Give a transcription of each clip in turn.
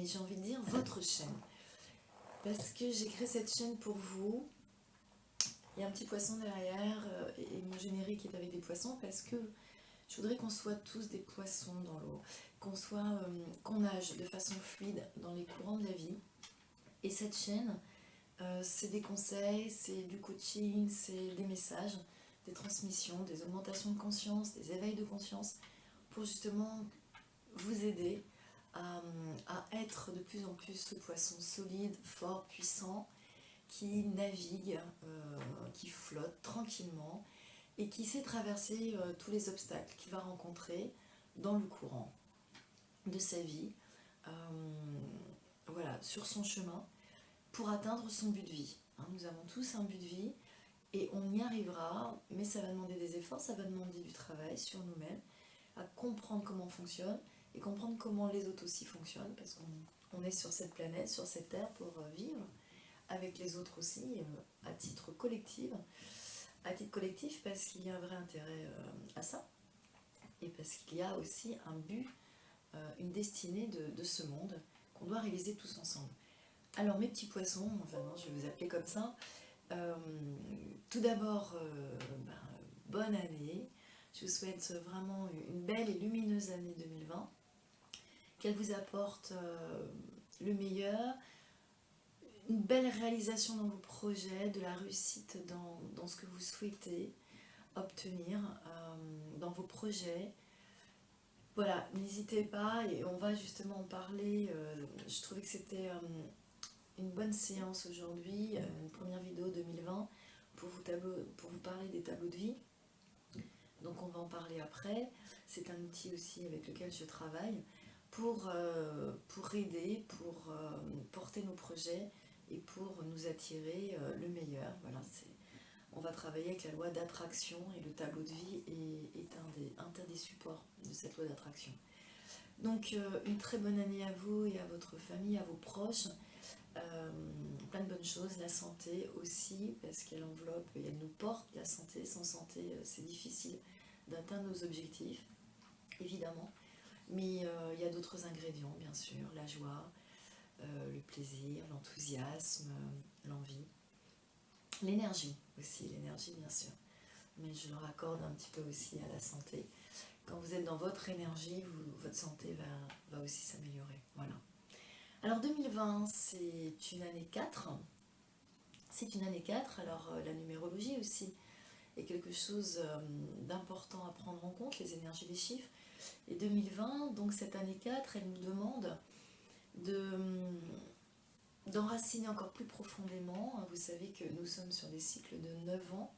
et j'ai envie de dire votre chaîne. Parce que j'ai créé cette chaîne pour vous. Il y a un petit poisson derrière et mon générique est avec des poissons parce que je voudrais qu'on soit tous des poissons dans l'eau, qu'on nage de façon fluide dans les courants de la vie. Et cette chaîne, c'est des conseils, c'est du coaching, c'est des messages, des transmissions, des augmentations de conscience, des éveils de conscience pour justement vous aider à être de plus en plus ce poisson solide, fort, puissant, qui navigue, qui flotte tranquillement et qui sait traverser tous les obstacles qu'il va rencontrer dans le courant de sa vie, voilà, sur son chemin, pour atteindre son but de vie. Nous avons tous un but de vie et on y arrivera, mais ça va demander des efforts, ça va demander du travail sur nous-mêmes, à comprendre comment on fonctionne et comprendre comment les autres aussi fonctionnent, parce qu'on est sur cette planète, sur cette terre pour vivre avec les autres aussi, à titre collectif, parce qu'il y a un vrai intérêt à ça, et parce qu'il y a aussi un but, une destinée de ce monde qu'on doit réaliser tous ensemble. Alors mes petits poissons, enfin non, je vais vous appeler comme ça, tout d'abord, bonne année, je vous souhaite vraiment une belle et lumineuse année 2020, qu'elle vous apporte le meilleur, une belle réalisation dans vos projets, de la réussite dans ce que vous souhaitez obtenir dans vos projets. Voilà, n'hésitez pas et on va justement en parler. Je trouvais que c'était une bonne séance aujourd'hui, une première vidéo 2020 pour vous parler des tableaux de vie. Donc on va en parler après. C'est un outil aussi avec lequel je travaille pour aider, pour porter nos projets et pour nous attirer le meilleur. Voilà, on va travailler avec la loi d'attraction et le tableau de vie est un des supports de cette loi d'attraction. Donc une très bonne année à vous et à votre famille, à vos proches. Plein de bonnes choses, la santé aussi, parce qu'elle enveloppe et elle nous porte la santé. Sans santé, c'est difficile d'atteindre nos objectifs, évidemment. Mais il y a d'autres ingrédients, bien sûr, la joie, le plaisir, l'enthousiasme, l'envie. L'énergie aussi, l'énergie bien sûr, mais je le raccorde un petit peu aussi à la santé. Quand vous êtes dans votre énergie, votre santé va aussi s'améliorer. Voilà. Alors 2020, c'est une année 4. C'est une année 4, alors la numérologie aussi est quelque chose d'important à prendre en compte, les énergies des chiffres. Et 2020, donc cette année 4, elle nous demande d'enraciner encore plus profondément. Vous savez que nous sommes sur des cycles de 9 ans,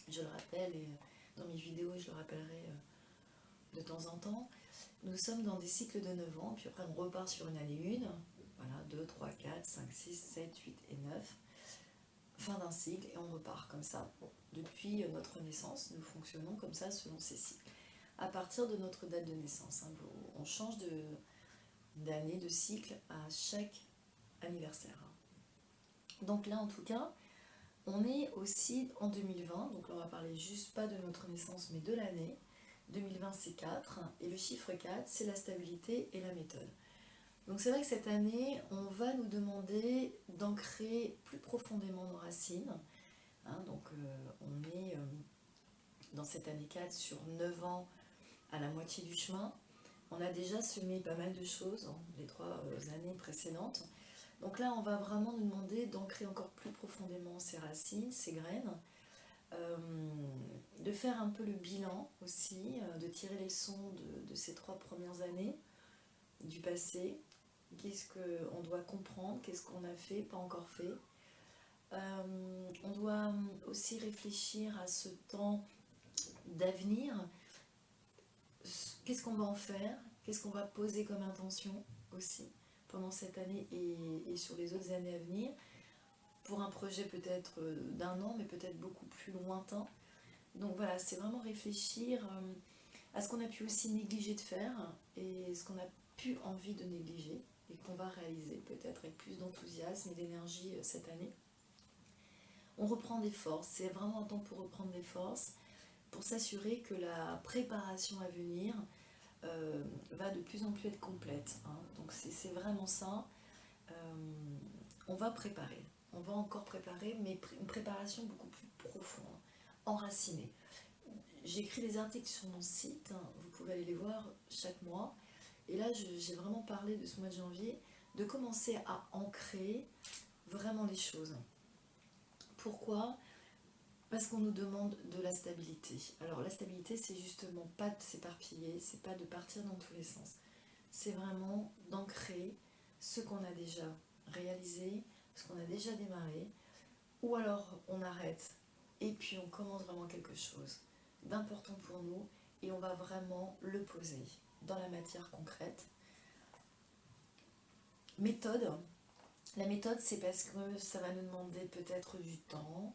je le rappelle, et dans mes vidéos je le rappellerai de temps en temps. Nous sommes dans des cycles de 9 ans, puis après on repart sur une année 1, voilà, 2, 3, 4, 5, 6, 7, 8 et 9, fin d'un cycle, et on repart comme ça. Bon, depuis notre naissance, nous fonctionnons comme ça selon ces cycles. À partir de notre date de naissance, on change d'année, de cycle à chaque anniversaire. Donc là en tout cas, on est aussi en 2020, donc là on va parler juste pas de notre naissance mais de l'année. 2020 c'est 4, et le chiffre 4 c'est la stabilité et la méthode. Donc c'est vrai que cette année, on va nous demander d'ancrer plus profondément nos racines. Donc on est dans cette année 4 sur 9 ans à la moitié du chemin. On a déjà semé pas mal de choses les 3 années précédentes. Donc là, on va vraiment nous demander d'ancrer encore plus profondément ces racines, ces graines, de faire un peu le bilan aussi, de tirer les leçons de ces 3 premières années du passé. Qu'est-ce qu'on doit comprendre, qu'est-ce qu'on a fait, pas encore fait. On doit aussi réfléchir à ce temps d'avenir. Qu'est-ce qu'on va en faire, qu'est-ce qu'on va poser comme intention aussi pendant cette année et sur les autres années à venir, pour un projet peut-être d'1 an, mais peut-être beaucoup plus lointain. Donc voilà, c'est vraiment réfléchir à ce qu'on a pu aussi négliger de faire et ce qu'on a pu envie de négliger et qu'on va réaliser peut-être avec plus d'enthousiasme et d'énergie cette année. On reprend des forces, c'est vraiment un temps pour reprendre des forces, pour s'assurer que la préparation à venir va de plus en plus être complète, hein. Donc c'est vraiment ça. On va préparer, on va encore préparer, mais une préparation beaucoup plus profonde, enracinée. J'écris des articles sur mon site, hein, vous pouvez aller les voir chaque mois. Et là, j'ai vraiment parlé de ce mois de janvier, de commencer à ancrer vraiment les choses. Pourquoi ? Parce qu'on nous demande de la stabilité. Alors la stabilité, c'est justement pas de s'éparpiller, c'est pas de partir dans tous les sens. C'est vraiment d'ancrer ce qu'on a déjà réalisé, ce qu'on a déjà démarré, ou alors on arrête et puis on commence vraiment quelque chose d'important pour nous et on va vraiment le poser dans la matière concrète. Méthode. La méthode, c'est parce que ça va nous demander peut-être du temps,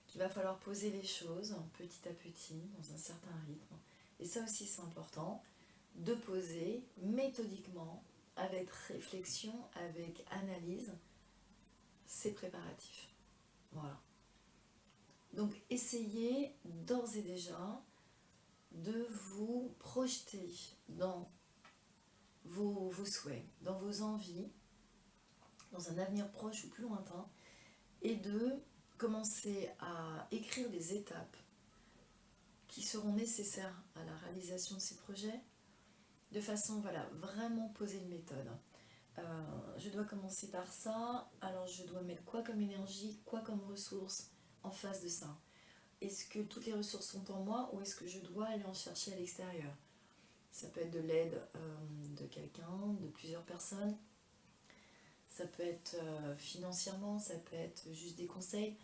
qu'il va falloir poser les choses petit à petit, dans un certain rythme. Et ça aussi, c'est important, de poser méthodiquement, avec réflexion, avec analyse, ces préparatifs. Voilà. Donc, essayez d'ores et déjà de vous projeter dans vos souhaits, dans vos envies, dans un avenir proche ou plus lointain, et de commencer à écrire des étapes qui seront nécessaires à la réalisation de ces projets, de façon, voilà, vraiment poser une méthode. Je dois commencer par ça, alors je dois mettre quoi comme énergie, quoi comme ressources en face de ça. Est-ce que toutes les ressources sont en moi ou est-ce que je dois aller en chercher à l'extérieur? Ça peut être de l'aide de quelqu'un, de plusieurs personnes. Ça peut être financièrement, ça peut être juste des conseils.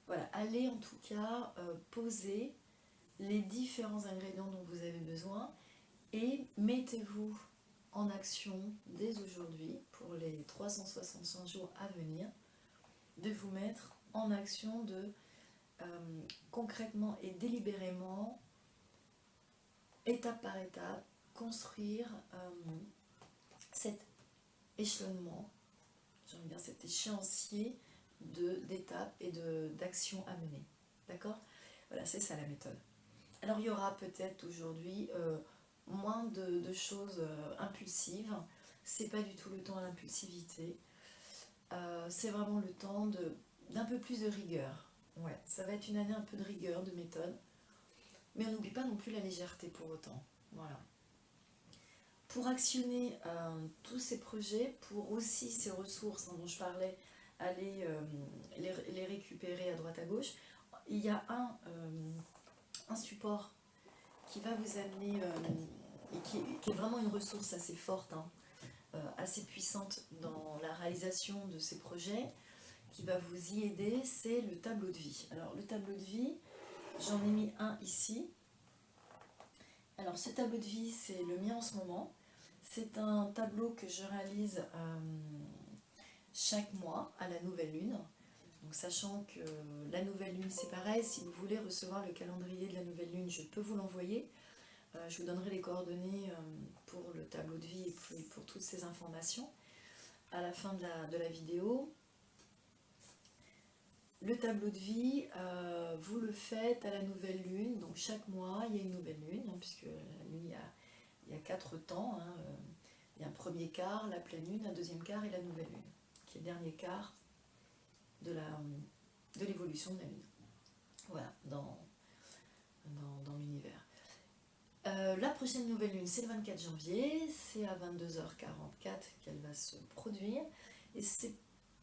Voilà, allez en tout cas poser les différents ingrédients dont vous avez besoin et mettez-vous en action dès aujourd'hui pour les 365 jours à venir, de vous mettre en action de concrètement et délibérément, étape par étape, construire cet échelonnement, j'aime bien cet échéancier d'étapes et d'actions à mener. D'accord ? Voilà, c'est ça la méthode. Alors il y aura peut-être aujourd'hui moins de choses impulsives. C'est pas du tout le temps à l'impulsivité. C'est vraiment le temps d'un peu plus de rigueur. Ouais, ça va être une année un peu de rigueur, de méthode. Mais on n'oublie pas non plus la légèreté pour autant. Voilà. Pour actionner tous ces projets, pour aussi ces ressources dont je parlais, aller les récupérer à droite à gauche, il y a un support qui va vous amener, et qui est vraiment une ressource assez forte, hein, assez puissante dans la réalisation de ces projets, qui va vous y aider, c'est le tableau de vie. Alors le tableau de vie, j'en ai mis un ici. Alors ce tableau de vie, c'est le mien en ce moment. C'est un tableau que je réalise chaque mois à la nouvelle lune. Donc sachant que la nouvelle lune c'est pareil, si vous voulez recevoir le calendrier de la nouvelle lune, je peux vous l'envoyer. Je vous donnerai les coordonnées pour le tableau de vie et pour toutes ces informations à la fin de la vidéo. Le tableau de vie, vous le faites à la nouvelle lune, donc chaque mois il y a une nouvelle lune, hein, puisque la lune il y a 4 temps, hein, il y a un premier quart, la pleine lune, un deuxième quart et la nouvelle lune, qui est le dernier quart de l'évolution de la lune. Voilà, dans l'univers. La prochaine nouvelle lune, c'est le 24 janvier, c'est à 22h44 qu'elle va se produire. Et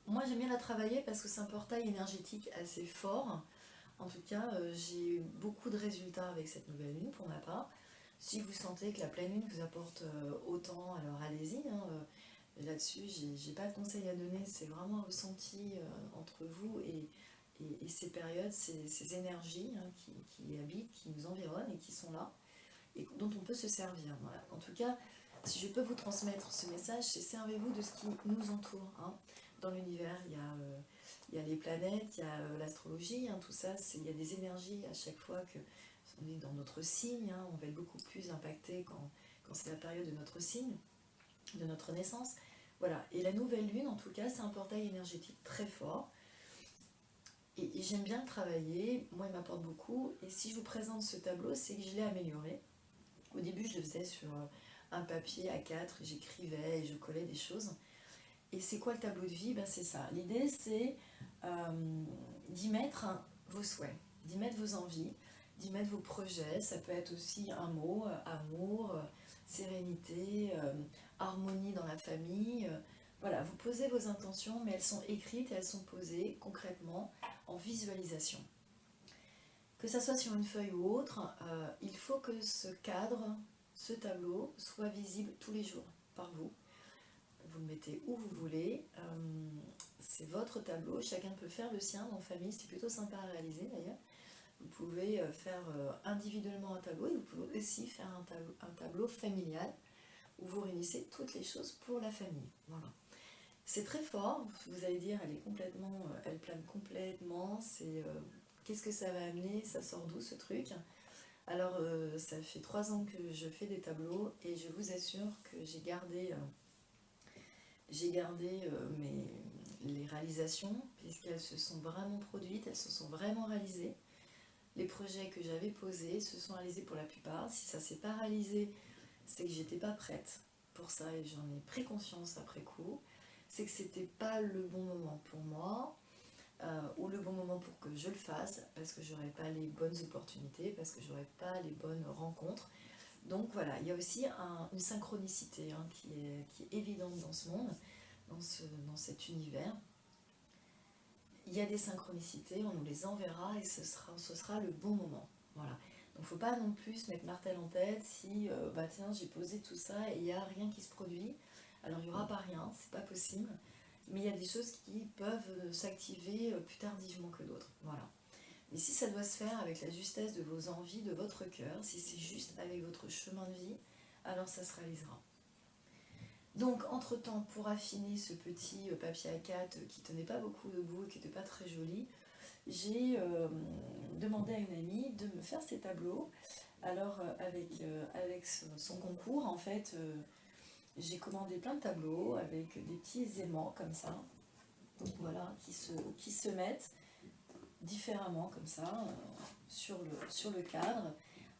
moi j'aime bien la travailler parce que c'est un portail énergétique assez fort. En tout cas, j'ai eu beaucoup de résultats avec cette nouvelle lune pour ma part. Si vous sentez que la pleine lune vous apporte autant, alors allez-y. Hein, là-dessus, j'ai pas de conseils à donner, c'est vraiment un ressenti entre vous et ces périodes, ces énergies, hein, qui habitent, qui nous environnent et qui sont là, et dont on peut se servir. Voilà. En tout cas, si je peux vous transmettre ce message, c'est servez-vous de ce qui nous entoure. Hein. Dans l'univers, il y a les planètes, il y a l'astrologie, hein, tout ça, il y a des énergies à chaque fois que on est dans notre signe, hein, on va être beaucoup plus impacté quand c'est la période de notre signe, de notre naissance. Voilà. Et la nouvelle lune, en tout cas, c'est un portail énergétique très fort. Et j'aime bien le travailler, moi il m'apporte beaucoup. Et si je vous présente ce tableau, c'est que je l'ai amélioré. Au début, je le faisais sur un papier A4, j'écrivais et je collais des choses. Et c'est quoi le tableau de vie? Ben, c'est ça. L'idée, c'est d'y mettre vos souhaits, d'y mettre vos envies, d'y mettre vos projets. Ça peut être aussi un mot, amour, sérénité, harmonie dans la famille. Voilà, vous posez vos intentions, mais elles sont écrites et elles sont posées concrètement en visualisation. Que ça soit sur une feuille ou autre, il faut que ce cadre, ce tableau, soit visible tous les jours par vous. Vous le mettez où vous voulez, c'est votre tableau, chacun peut faire le sien en famille, c'est plutôt sympa à réaliser d'ailleurs. Vous pouvez faire individuellement un tableau et vous pouvez aussi faire un tableau familial où vous réunissez toutes les choses pour la famille. Voilà. C'est très fort, vous allez dire, elle plane complètement, qu'est-ce que ça va amener, ça sort d'où ce truc? Alors ça fait 3 ans que je fais des tableaux et je vous assure que j'ai gardé les réalisations, puisqu'elles se sont vraiment produites, elles se sont vraiment réalisées. Les projets que j'avais posés se sont réalisés pour la plupart. Si ça ne s'est pas réalisé, c'est que j'étais pas prête pour ça et j'en ai pris conscience après coup. C'est que c'était pas le bon moment pour moi, ou le bon moment pour que je le fasse, parce que j'aurais pas les bonnes opportunités, parce que j'aurais pas les bonnes rencontres. Donc voilà, il y a aussi une synchronicité qui est évidente dans ce monde, dans cet univers. Il y a des synchronicités, on nous les enverra et ce sera le bon moment. Voilà. Donc il ne faut pas non plus se mettre martel en tête si tiens, j'ai posé tout ça et il n'y a rien qui se produit. Alors il n'y aura pas rien, c'est pas possible. Mais il y a des choses qui peuvent s'activer plus tardivement que d'autres. Voilà. Mais si ça doit se faire avec la justesse de vos envies, de votre cœur, si c'est juste avec votre chemin de vie, alors ça se réalisera. Donc, entre-temps, pour affiner ce petit papier A4 qui tenait pas beaucoup debout et qui n'était pas très joli, j'ai demandé à une amie de me faire ces tableaux. Alors, avec son concours, en fait, j'ai commandé plein de tableaux avec des petits aimants comme ça, voilà, qui se mettent différemment comme ça sur le cadre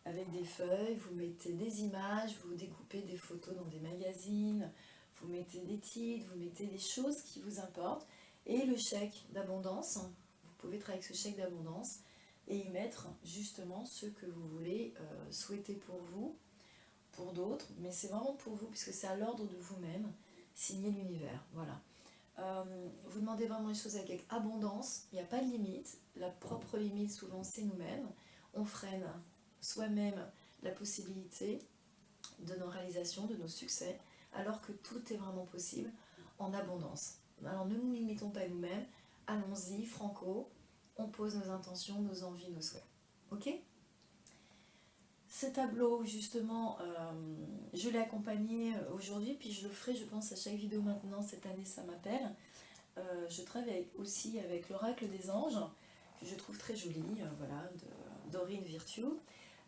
avec des feuilles, vous mettez des images, vous découpez des photos dans des magazines, vous mettez des titres, vous mettez des choses qui vous importent et le chèque d'abondance, vous pouvez travailler avec ce chèque d'abondance et y mettre justement ce que vous voulez souhaiter pour vous, pour d'autres, mais c'est vraiment pour vous puisque c'est à l'ordre de vous-même, signer l'univers, voilà. Vous demandez vraiment les choses avec abondance, il n'y a pas de limite, la propre limite souvent c'est nous-mêmes, on freine soi-même la possibilité de nos réalisations, de nos succès, alors que tout est vraiment possible en abondance. Alors ne nous limitons pas nous-mêmes, allons-y, franco, on pose nos intentions, nos envies, nos souhaits. Ok ? Ce tableau, justement, je l'ai accompagné aujourd'hui, puis je le ferai, je pense, à chaque vidéo maintenant, cette année, ça m'appelle. Je travaille aussi avec l'Oracle des Anges, que je trouve très joli, voilà, d'Aurine Virtue.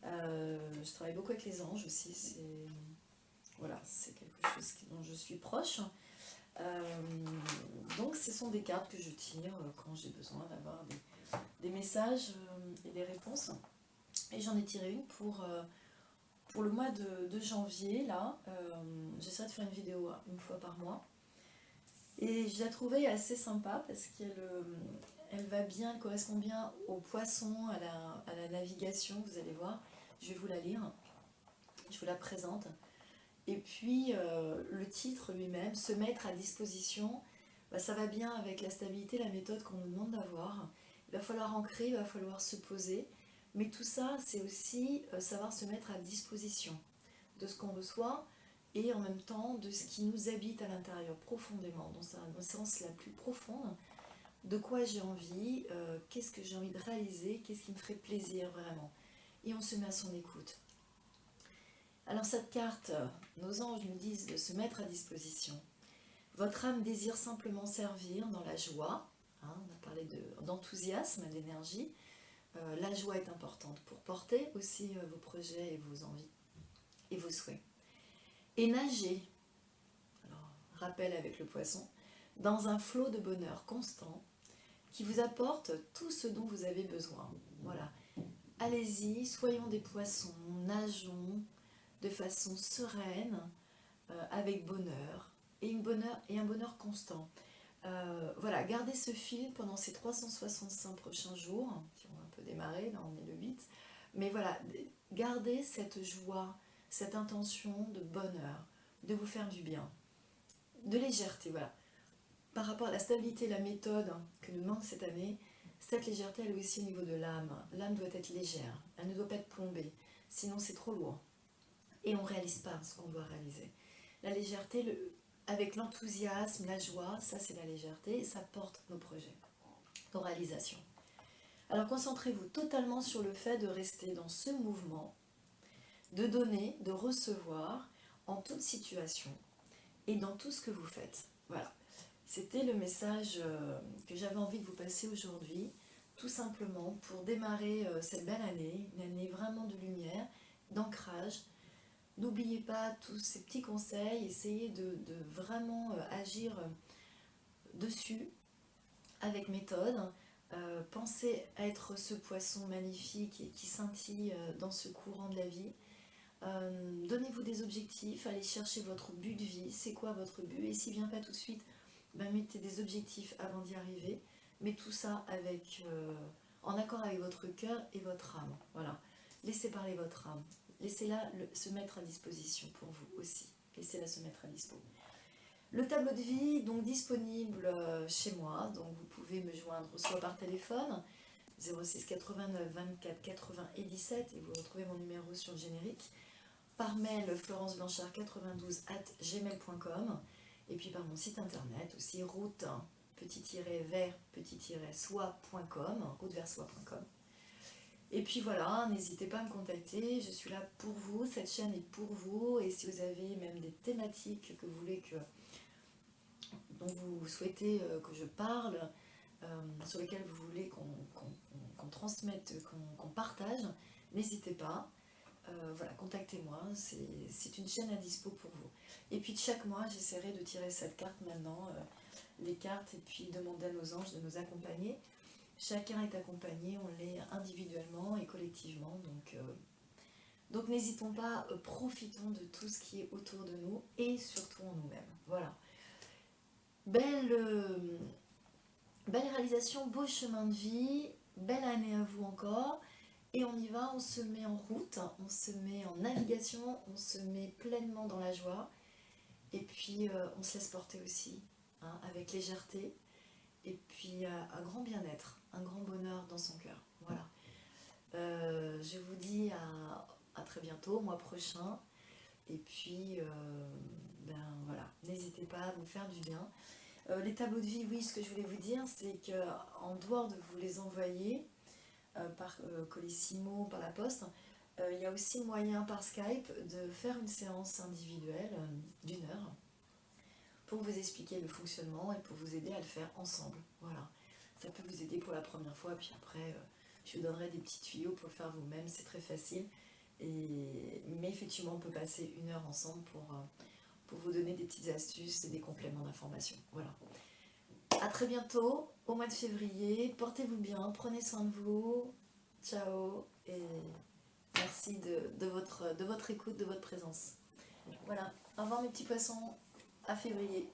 Je travaille beaucoup avec les anges aussi, c'est quelque chose dont je suis proche. Donc ce sont des cartes que je tire quand j'ai besoin d'avoir des messages et des réponses. Et j'en ai tiré une pour le mois de janvier, là. J'essaie de faire une vidéo une fois par mois. Et je la trouvais assez sympa parce qu'elle va bien, elle correspond bien aux poissons, à la navigation, vous allez voir. Je vais vous la lire, je vous la présente. Et puis le titre lui-même, se mettre à disposition, ça va bien avec la stabilité, la méthode qu'on nous demande d'avoir. Il va falloir ancrer, il va falloir se poser. Mais tout ça, c'est aussi savoir se mettre à disposition de ce qu'on reçoit et en même temps de ce qui nous habite à l'intérieur profondément, dans le sens la plus profonde, de quoi j'ai envie, qu'est-ce que j'ai envie de réaliser, qu'est-ce qui me ferait plaisir vraiment. Et on se met à son écoute. Alors cette carte, nos anges nous disent de se mettre à disposition. Votre âme désire simplement servir dans la joie, on a parlé d'enthousiasme, d'énergie. La joie est importante pour porter aussi vos projets et vos envies et vos souhaits. Et nager, alors, rappel avec le poisson, dans un flot de bonheur constant qui vous apporte tout ce dont vous avez besoin. Voilà. Allez-y, soyons des poissons, nageons, de façon sereine, avec bonheur, et un bonheur constant. Voilà, gardez ce fil pendant ces 365 prochains jours, qui ont un peu démarré, là on est le 8, mais voilà, gardez cette joie, cette intention de bonheur, de vous faire du bien, de légèreté, voilà. Par rapport à la stabilité, la méthode que nous manque cette année, cette légèreté, elle est aussi au niveau de l'âme. L'âme doit être légère, elle ne doit pas être plombée, sinon c'est trop lourd. Et on ne réalise pas ce qu'on doit réaliser. La légèreté, avec l'enthousiasme, la joie, ça c'est la légèreté, et ça porte nos projets, nos réalisations. Alors concentrez-vous totalement sur le fait de rester dans ce mouvement, de donner, de recevoir en toute situation et dans tout ce que vous faites. Voilà. C'était le message que j'avais envie de vous passer aujourd'hui, tout simplement pour démarrer cette belle année, une année vraiment de lumière, d'ancrage. N'oubliez pas tous ces petits conseils, essayez de vraiment agir dessus avec méthode. Pensez à être ce poisson magnifique et qui scintille dans ce courant de la vie. Donnez-vous des objectifs, allez chercher votre but de vie, c'est quoi votre but, et s'il ne vient pas tout de suite, ben mettez des objectifs avant d'y arriver, mais tout ça en accord avec votre cœur et votre âme. Voilà. Laissez parler votre âme, laissez-la se mettre à disposition pour vous aussi, laissez-la se mettre à dispo. Le tableau de vie, donc disponible chez moi, donc vous pouvez me joindre soit par téléphone, 06 89 24 80 et 17, et vous retrouvez mon numéro sur le générique, par mail florenceblanchard92@gmail.com, et puis par mon site internet aussi, route-vers-soi.com, route-vers-soi.com. Et puis voilà, n'hésitez pas à me contacter, je suis là pour vous, cette chaîne est pour vous, et si vous avez même des thématiques que vous voulez dont vous souhaitez que je parle, sur lesquelles vous voulez qu'on transmette, qu'on partage, n'hésitez pas. Voilà, contactez-moi, c'est une chaîne à dispo pour vous. Et puis chaque mois, j'essaierai de tirer cette carte maintenant, les cartes, et puis demander à nos anges de nous accompagner. Chacun est accompagné, on l'est individuellement et collectivement, donc n'hésitons pas, profitons de tout ce qui est autour de nous, et surtout en nous-mêmes. Voilà. Belle réalisation, beau chemin de vie, belle année à vous encore. Et on y va, on se met en route, on se met en navigation, on se met pleinement dans la joie. Et puis on se laisse porter aussi, hein, avec légèreté. Et puis un grand bien-être, un grand bonheur dans son cœur. Voilà. Je vous dis à très bientôt, au mois prochain. Et puis, voilà, n'hésitez pas à vous faire du bien. Les tableaux de vie, oui, ce que je voulais vous dire, c'est qu'en dehors de vous les envoyer, par Colissimo, par la poste, il y a aussi moyen par Skype de faire une séance individuelle d'1 heure pour vous expliquer le fonctionnement et pour vous aider à le faire ensemble. Voilà, ça peut vous aider pour la première fois, puis après je vous donnerai des petits tuyaux pour le faire vous-même, c'est très facile. Mais effectivement, on peut passer 1 heure ensemble pour vous donner des petites astuces et des compléments d'information. Voilà. À très bientôt, au mois de février. Portez-vous bien, prenez soin de vous. Ciao et merci de votre écoute, de votre présence. Voilà, au revoir mes petits poissons, à février.